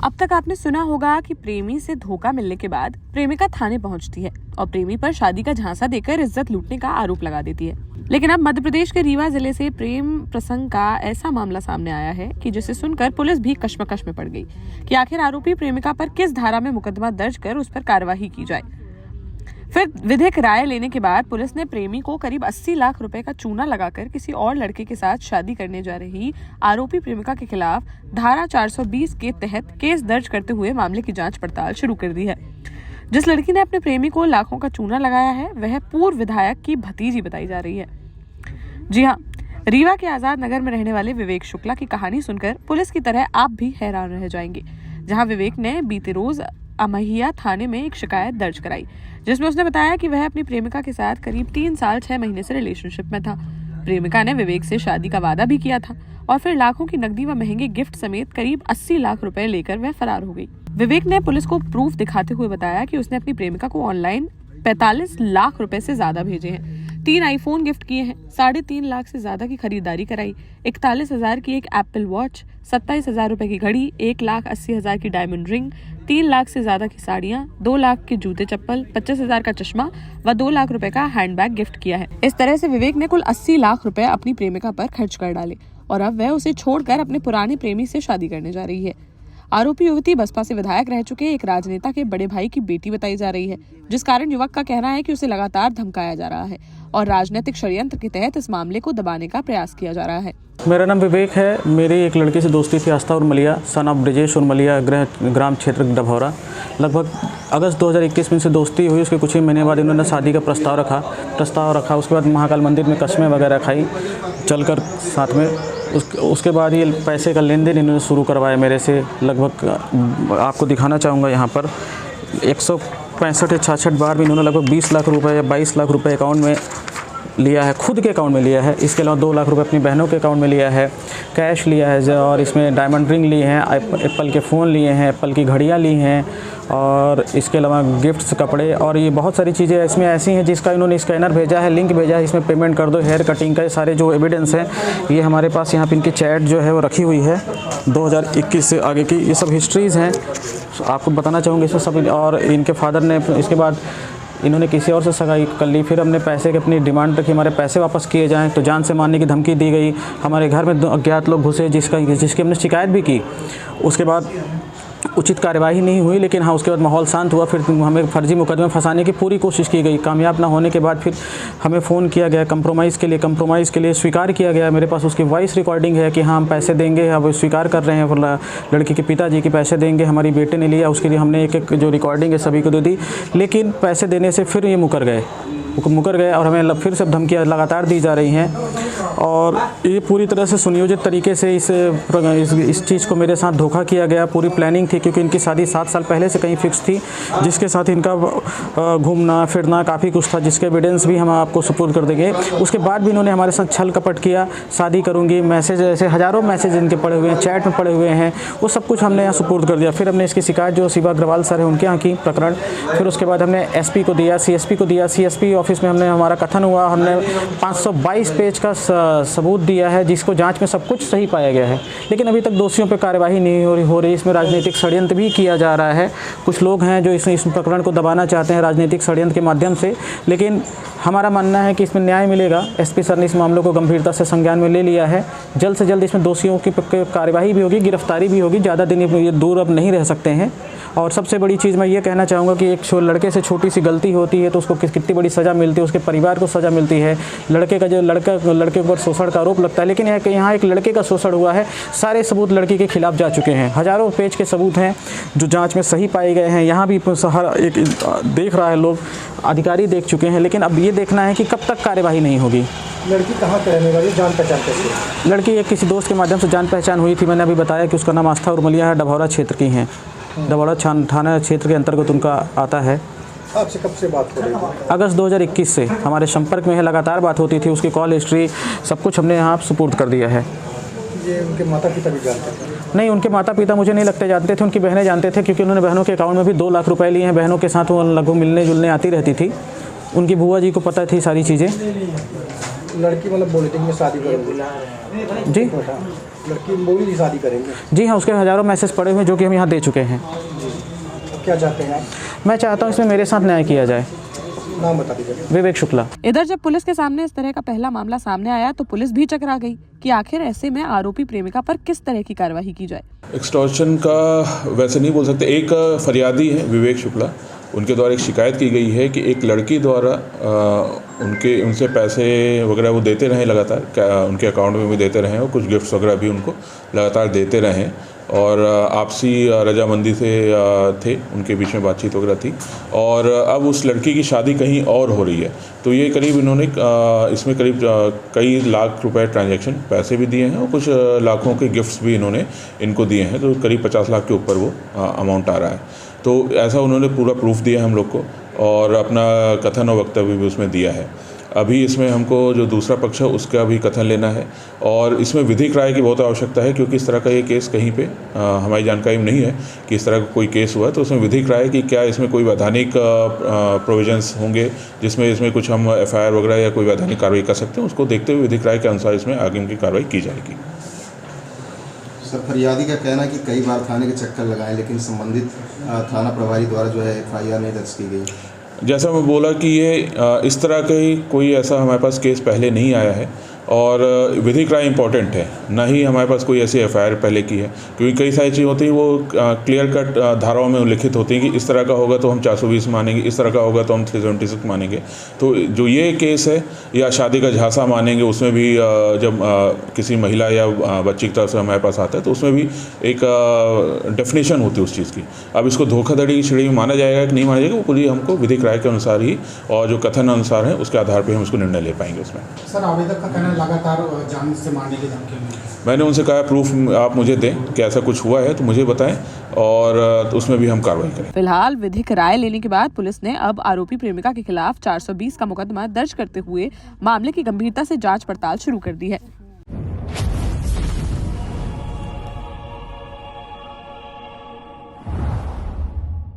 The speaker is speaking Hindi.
अब तक आपने सुना होगा कि प्रेमी से धोखा मिलने के बाद प्रेमिका थाने पहुंचती है और प्रेमी पर शादी का झांसा देकर इज्जत लूटने का आरोप लगा देती है। लेकिन अब मध्य प्रदेश के रीवा जिले से प्रेम प्रसंग का ऐसा मामला सामने आया है कि जिसे सुनकर पुलिस भी कश्मकश में पड़ गई कि आखिर आरोपी प्रेमिका पर किस धारा में मुकदमा दर्ज कर उस पर कार्यवाही की जाए। फिर विधिक राय लेने के बाद पुलिस ने प्रेमी को करीब 80 लाख रुपए का चूना लगाकर किसी और लड़के के साथ शादी करने जा रही आरोपी प्रेमिका के खिलाफ धारा 420 के तहत केस दर्ज करते हुए मामले की जांच पड़ताल शुरू कर दी है। जिस लड़की ने अपने प्रेमी को लाखों का चूना लगाया है वह पूर्व विधायक की भतीजी बताई जा रही है। जी हाँ, रीवा के आजाद नगर में रहने वाले विवेक शुक्ला की कहानी सुनकर पुलिस की तरह आप भी हैरान रह जाएंगे। जहाँ विवेक ने बीते रोज अमहिया थाने में एक शिकायत दर्ज कराई जिसमें उसने बताया कि वह अपनी प्रेमिका के साथ करीब 3 साल 6 महीने से रिलेशनशिप में था। प्रेमिका ने विवेक से शादी का वादा भी किया था और फिर लाखों की नकदी व महंगे गिफ्ट समेत करीब 80 लाख रुपए लेकर वह फरार हो गई। विवेक ने पुलिस को प्रूफ दिखाते हुए बताया कि उसने अपनी प्रेमिका को ऑनलाइन 45 लाख रुपए से ज्यादा भेजे हैं, 3 आईफोन गिफ्ट किए हैं, 3.5 लाख से ज्यादा की खरीदारी कराई, 41,000 की एक एप्पल वॉच, 27,000 रुपए की घड़ी, 1,80,000 की डायमंड रिंग, 3 लाख से ज्यादा की साड़ियां, 2 लाख के जूते चप्पल, 25,000 का चश्मा व 2 लाख रुपए का हैंडबैग गिफ्ट किया है। इस तरह से विवेक ने कुल 80 लाख रुपए अपनी प्रेमिका पर खर्च कर डाले और अब वह उसे छोड़कर अपने पुराने प्रेमी से शादी करने जा रही है। आरोपी युवती बसपा से विधायक रह चुके एक राजनेता के बड़े भाई की बेटी बताई जा रही है, जिस कारण युवक का कहना है कि उसे लगातार धमकाया जा रहा है और राजनीतिक षड्यंत्र के तहत इस मामले को दबाने का प्रयास किया जा रहा है। मेरा नाम विवेक है। मेरी एक लड़की से दोस्ती थी, आस्था उर्मलिया, सन ऑफ ब्रिजेश उर्मलिया, ग्राम क्षेत्र डभौरा। लगभग अगस्त 2021 में से दोस्ती हुई। उसके कुछ ही महीने बाद इन्होंने शादी का प्रस्ताव रखा। उसके बाद महाकाल मंदिर में कस्में वगैरह खाई चलकर साथ में। उसके बाद ये पैसे का लेन देन इन्होंने शुरू करवाया मेरे से। लगभग आपको दिखाना चाहूँगा यहाँ पर 165 या 66 बार भी इन्होंने लगभग 20 लाख रुपए या 22 लाख रुपए अकाउंट में लिया है, खुद के अकाउंट में लिया है। इसके अलावा 2 लाख रुपए अपनी बहनों के अकाउंट में लिया है, कैश लिया है और इसमें डायमंड रिंग लिए हैं, एप्पल के फ़ोन लिए हैं, एप्पल की घड़ियाँ ली हैं और इसके अलावा गिफ्ट्स, कपड़े और ये बहुत सारी चीज़ें इसमें ऐसी हैं जिसका इन्होंने स्कैनर भेजा है, लिंक भेजा है, इसमें पेमेंट कर दो, हेयर कटिंग का ये सारे जो एविडेंस हैं ये हमारे पास यहाँ पे इनकी चैट जो है वो रखी हुई है 2021 से आगे की। ये सब हिस्ट्रीज़ हैं, आपको बताना चाहूँगी इसमें सब। और इनके फादर ने इसके बाद इन्होंने किसी और से सगाई कर ली। फिर हमने पैसे की अपनी डिमांड रखी, हमारे पैसे वापस किए जाएं, तो जान से मारने की धमकी दी गई। हमारे घर में अज्ञात लोग घुसे जिसकी हमने शिकायत भी की। उसके बाद उचित कार्यवाही नहीं हुई, लेकिन हाँ उसके बाद माहौल शांत हुआ। फिर हमें फर्जी मुकदमे फंसाने की पूरी कोशिश की गई। कामयाब ना होने के बाद फिर हमें फ़ोन किया गया कंप्रोमाइज़ के लिए स्वीकार किया गया। मेरे पास उसकी वॉइस रिकॉर्डिंग है कि हाँ हम पैसे देंगे, अब स्वीकार कर रहे हैं। लड़की के पिताजी के पैसे देंगे, हमारी बेटे ने लिया, उसके लिए हमने एक जो रिकॉर्डिंग है सभी को दे दी। लेकिन पैसे देने से फिर ये मुकर गए और हमें फिर से धमकियाँ लगातार दी जा रही हैं। और ये पूरी तरह से सुनियोजित तरीके से इस चीज़ को मेरे साथ धोखा किया गया। पूरी प्लानिंग थी क्योंकि इनकी शादी 7 साल पहले से कहीं फिक्स थी, जिसके साथ इनका घूमना फिरना काफ़ी कुछ था, जिसके एविडेंस भी हम आपको सुपुर्द कर देंगे। उसके बाद भी इन्होंने हमारे साथ छल कपट किया, शादी करूँगी, मैसेज ऐसे हज़ारों मैसेज इनके पड़े हुए हैं, चैट में पड़े हुए हैं, वो सब कुछ हमने यहाँ सुपुर्द कर दिया। फिर हमने इसकी शिकायत जो शिवा अग्रवाल सर है उनके यहाँ की प्रकरण। फिर उसके बाद हमने SP को दिया, CSP को दिया। CSP ऑफिस में हमने हमारा कथन हुआ, हमने 522 पेज का सबूत दिया है, जिसको जांच में सब कुछ सही पाया गया है। लेकिन अभी तक दोषियों पे कार्यवाही नहीं हो रही। इसमें राजनीतिक षड्यंत्र भी किया जा रहा है। कुछ लोग हैं जो इस प्रकरण को दबाना चाहते हैं राजनीतिक षड्यंत्र के माध्यम से, लेकिन हमारा मानना है कि इसमें न्याय मिलेगा। SP सर ने इस मामलों को गंभीरता से संज्ञान में ले लिया है। जल्द से जल्द इसमें दोषियों की कार्यवाही भी होगी, गिरफ्तारी भी होगी। ज़्यादा दिन ये दूर अब नहीं रह सकते हैं। और सबसे बड़ी चीज़ मैं ये कहना चाहूँगा कि एक लड़के से छोटी सी गलती होती है तो उसको कितनी बड़ी सज़ा मिलती है, उसके परिवार को सज़ा मिलती है। लड़के के ऊपर शोषण का आरोप लगता है, लेकिन यहाँ एक लड़के का शोषण हुआ है। सारे सबूत लड़के के खिलाफ जा चुके हैं, हज़ारों पेज के सबूत हैं जो जांच में सही पाए गए हैं। यहाँ भी हर एक देख रहा है, लोग अधिकारी देख चुके हैं। लेकिन अब ये देखना है कि कब तक कार्यवाही नहीं होगी। लड़की कहाँ का रहने वाली, जान पहचान कैसे? लड़की एक किसी दोस्त के माध्यम से जान पहचान हुई थी। मैंने अभी बताया कि उसका नाम आस्था उर्मलिया है, डभौरा क्षेत्र की हैं। डभौरा थाना क्षेत्र के अंतर्गत उनका आता है। आपसे कब से बात हो रही है? अगस्त 2021 से हमारे संपर्क में है, लगातार बात होती थी। उसकी कॉल हिस्ट्री सब कुछ हमने यहाँ सुपुर्द कर दिया है। ये उनके माता पिता भी जानते थे? नहीं, उनके माता पिता मुझे नहीं लगते जानते थे, उनकी बहनें जानते थे क्योंकि उन्होंने बहनों के अकाउंट में भी 2 लाख रुपए लिए हैं। बहनों के साथ वो लगभग मिलने जुलने आती रहती थी। उनकी बुआ जी को पता थी सारी चीज़ें। लड़की मतलब बोली थी कि मैं शादी करूँगी। जी लड़की बोली थी शादी करेंगे। जी हाँ, उसके हज़ारों मैसेज पड़े हुए हैं जो कि हम यहाँ दे चुके हैं। तो क्या चाहते हैं आप? मैं चाहता हूँ इसमें मेरे साथ न्याय किया जाए। नाम बता दीजिए। विवेक शुक्ला। इधर जब पुलिस के सामने इस तरह का पहला मामला सामने आया तो पुलिस भी चकरा गई कि आखिर ऐसे में आरोपी प्रेमिका पर किस तरह की कार्रवाई की जाए। एक्सटॉर्शन का वैसे नहीं बोल सकते। एक फरियादी है विवेक शुक्ला, उनके द्वारा एक शिकायत की गई है कि एक लड़की द्वारा उनसे पैसे वगैरह वो देते रहे लगातार, उनके अकाउंट में भी देते रहे और कुछ गिफ्ट्स वगैरह भी उनको लगातार देते रहे और आपसी रजामंदी से थे, उनके बीच में बातचीत वगैरह थी और अब उस लड़की की शादी कहीं और हो रही है। तो ये करीब इन्होंने इसमें करीब कई लाख रुपए ट्रांजैक्शन पैसे भी दिए हैं और कुछ लाखों के गिफ्ट्स भी इन्होंने इनको दिए हैं, तो करीब 50 लाख के ऊपर वो अमाउंट आ रहा है। तो ऐसा उन्होंने पूरा प्रूफ दिया हम लोग को और अपना कथन और वक्तव्य भी उसमें दिया है। अभी इसमें हमको जो दूसरा पक्ष है उसका भी कथन लेना है और इसमें विधिक राय की बहुत आवश्यकता है, क्योंकि इस तरह का ये केस कहीं पे हमारी जानकारी में नहीं है कि इस तरह का कोई केस हुआ है। तो उसमें विधिक राय कि क्या इसमें कोई वैधानिक प्रोविजंस होंगे जिसमें इसमें कुछ हम FIR वगैरह या कोई वैधानिक कार्रवाई कर सकते हैं, उसको देखते हुए विधिक राय के अनुसार इसमें आगे की कार्रवाई की जाएगी। सर, फरियादी का कहना है कि कई बार थाने के चक्कर लगाए लेकिन संबंधित थाना प्रभारी द्वारा जो है FIR नहीं दर्ज की गई। जैसा मैं बोला कि ये इस तरह का कोई ऐसा हमारे पास केस पहले नहीं आया है और विधिक राय इम्पॉर्टेंट है, ना ही हमारे पास कोई ऐसी FIR पहले की है, क्योंकि कई सारी चीज़ होती हैं वो क्लियर कट धाराओं में उल्लिखित होती हैं कि इस तरह का होगा तो हम 420 मानेंगे, इस तरह का होगा तो हम 376 मानेंगे। तो जो ये केस है या शादी का झांसा मानेंगे, उसमें भी जब किसी महिला या बच्ची की तरफ से हमारे पास आता है तो उसमें भी एक डेफिनेशन होती है उस चीज़ की। अब इसको धोखाधड़ी की श्रेणी में माना जाएगा कि नहीं माना जाएगा, वो पूरी हमको विधिक राय के अनुसार ही और जो कथन अनुसार है उसके आधार पर हम उसको निर्णय ले पाएंगे। उसमें सर, आवेदक का कहना लगातार जान से मारने की धमकी मिली। मैंने उनसे कहा प्रूफ आप मुझे दें कि ऐसा कुछ हुआ है तो मुझे बताएं और तो उसमें भी हम कार्रवाई करें। फिलहाल विधिक राय लेने के बाद पुलिस ने अब आरोपी प्रेमिका के खिलाफ 420 का मुकदमा दर्ज करते हुए मामले की गंभीरता से जांच पड़ताल शुरू कर दी है।